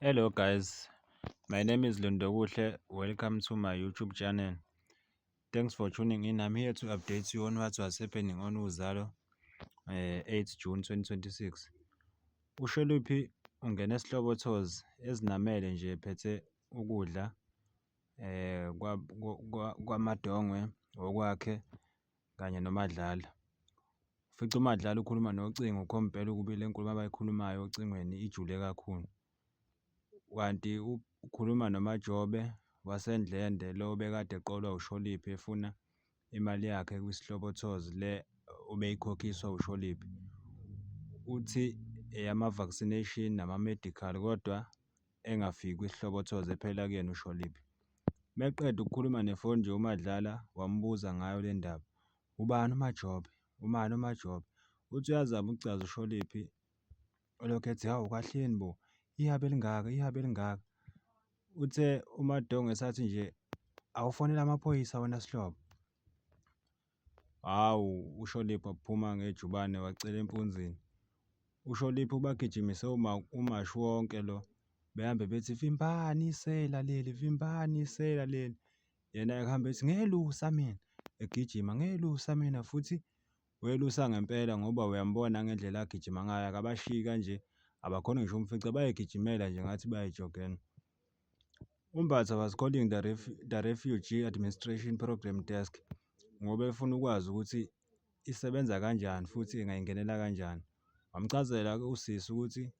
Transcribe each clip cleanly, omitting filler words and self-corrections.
Hello guys, my name is Lundokuhle. Welcome to my YouTube channel. Thanks for tuning in. I'm here to update you on what was happening on Uzalo 8 June 2026. USholuphi ungene esihlobothozi ezinamele nje ephethe ukudla kwamadongwe okwakhe kanye noMadlala. Ufica uMadlala ukhuluma nocingo ukhombela ukuba le nkulumo abayikhulumayo ocingweni ijule kakhulu. Kanti ukhuluma noMajobe waseNdlende lo bekade eqolwa uSholiphi efuna imali yakhe kwisihlobotholi le ubeyikhokhiswa uSholiphi. Uthi eyama-vaccination nama-medical kodwa engafiki kwisihlobotholi ephela kuyena uSholiphi. Meqeda ukukhuluma nefoni nje uMadlala wambuza ngayo le ndaba. Ubani uMajobe? Umani uMajobe? Uthi uyazama ukuchaza uSholiphi olokhu ethi hawu kahleni bo. Ihabe elingaka. Uthe uMadongo esathi nje awufonela amaphoyisa wena sihlobo. Hawu uSholiphi waphuma ngejubane wacela empunzini. uSholiphi ubagijimise umashi wonke lo behambe bethi vimbani isela leli. Yena ekuhamba ethi ngelusa mina egijima ngelusa mina futhi welusa ngempela ngoba uyambona ngendlela agijima ngayo akabashiyi kanje. Abakhona ngisho umfica bayegijimela nje ngathi bayajogena. Umbatha was calling the Refugee Administration Program Desk ngoba efuna ukwazi ukuthi isebenza kanjani futhi ingayingenela kanjani. Wamchazela usisi ukuthi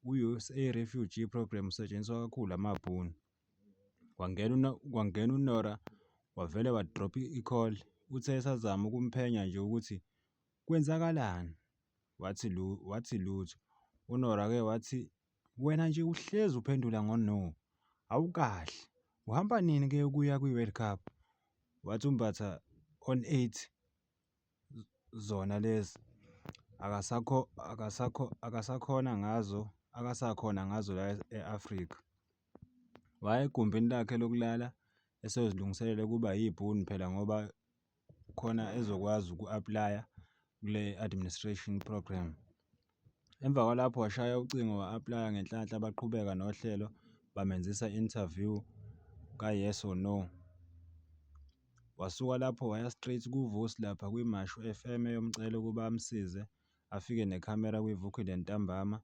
u-USA Refugee Program usetshenziswa kakhulu amabhunu. Kwangena uNora wavele wadrop i-call. Uthe esazama ukumphenya nje ukuthi kwenzakalani. Wathi lutho. uNora-ke wathi wena nje uhlezi uphendula ngo-no. Awukahle. Uhamba nini-ke ukuya kwi-World Cup? Wathi uMbatha on 8 zona lezi akasakhona ngazo la e-Afrika. Waya egumbini lakhe lokulala esezilungiselela kuba yibhunu phela ngoba khona ezokwazi uku-aplya kule administration program. Emva kwalapho washaya ucingo wa-aplya ngenhlanhla baqhubeka nohlelo bamenzisa interview ka-yes or no. Wasuka lapho waya straight kuVusi lapha kwiMashu FM eyomcela ukuba amsize afike nekhamera kwiVukile ntambama.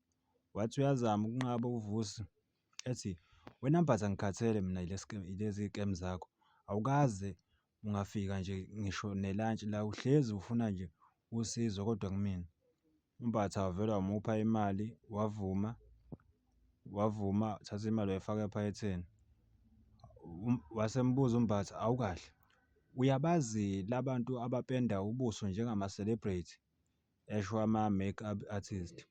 Wathi uyazama ukunqaba uVusi ethi wena Mbatha ngikhathele mina ilezi scam zakho. Awukaze ungafika nje ngisho nelunch la uhlezi ufuna nje usizo kodwa kumina. uMbatha wavele wamupha imali wavuma thatha imali wayifaka ephaketheni. Wasembuza uMbatha awukahle uyabazi labantu abapenda ubuso njengama-celebrity esho ama-makeup artist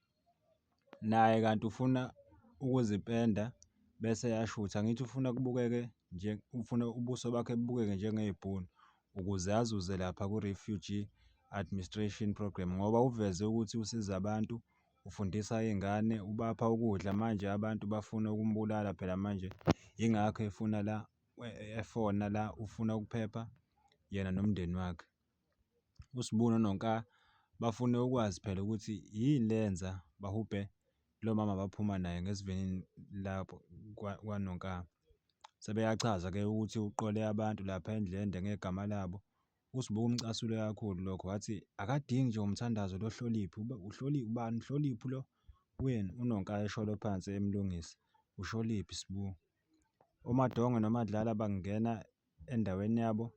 naye kanti ufuna ukuzipenda bese yashutha ngithi ufuna ubuso bakhe bubukeke njengebhunu ukuze azuze lapha ku-Refugee Administration Program ngoba uveze ukuthi usiza abantu, ufundisa iy'ngane, ubapha ukudla. Manje abantu bafuna ukumbulala phela manje yingakho efona la ufuna ukuphepha yena nomndeni wakhe. uSibu noNonkaya bafune ukwazi phela ukuthi yini lenza bahubhe lo mama baphuma naye ngesivinini lapho kwaNonkaya. Sebeyachaza-ke ukuthi uqole abantu lapha eNdlende ngegama labo. uSibu kumcasule kakhulu lokho wathi akadingi nje umthandazo lo Hloliphi. Ubani uHloliphi lo? Wena uNonkaya esholo phansi emlungisa. USholiphi Sibu. uMadongo noMadlala bangena endaweni yabo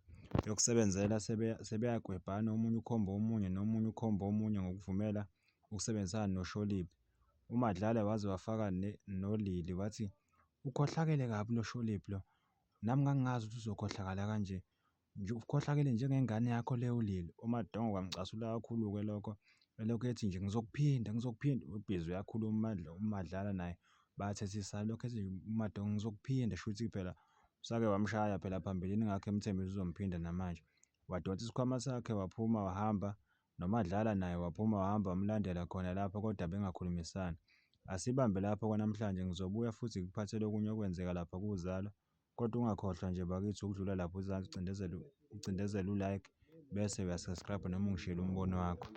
yokusebenzela sebeyagwebhana omunye ukhomba omunye nomunye ukhomba omunye ngokuvumela ukusebenzisana noSholiphi. uMadlala waze wafaka nolili wathi ukhohlakele kabi lo Sholiphi lo. Nami ngangingazi ukuthi uzokhohlakala kanje. Nje ukhohlakele njengengane yakho le uLili. uMadongo kwamcasula kakhulu-ke lokho elokhu ethi nje ngizokuphinda. Ubhizi uyakhuluma uMadlala naye bathethisana lokho ethi uMadongo ngizokuphinda shuthi phela usake wamshaya phela phambilini ngakho emthembisa uzomphinda namanje. Wadonsa isikhwama sakhe waphuma wahamba noMadlala naye waphuma wahamba wamlandela khona lapho kodwa bengakhulumisani. Asibambe lapho kwanamhlanje ngizobuya futhi ngikuphathele okunye okwenzeka lapha kuZalo. Kodwa ungakhohlwa nje bakithi ukudlula lapho uzansi ucindezele u-like bese uyasubscribe noma ungishiyele umbono wakho.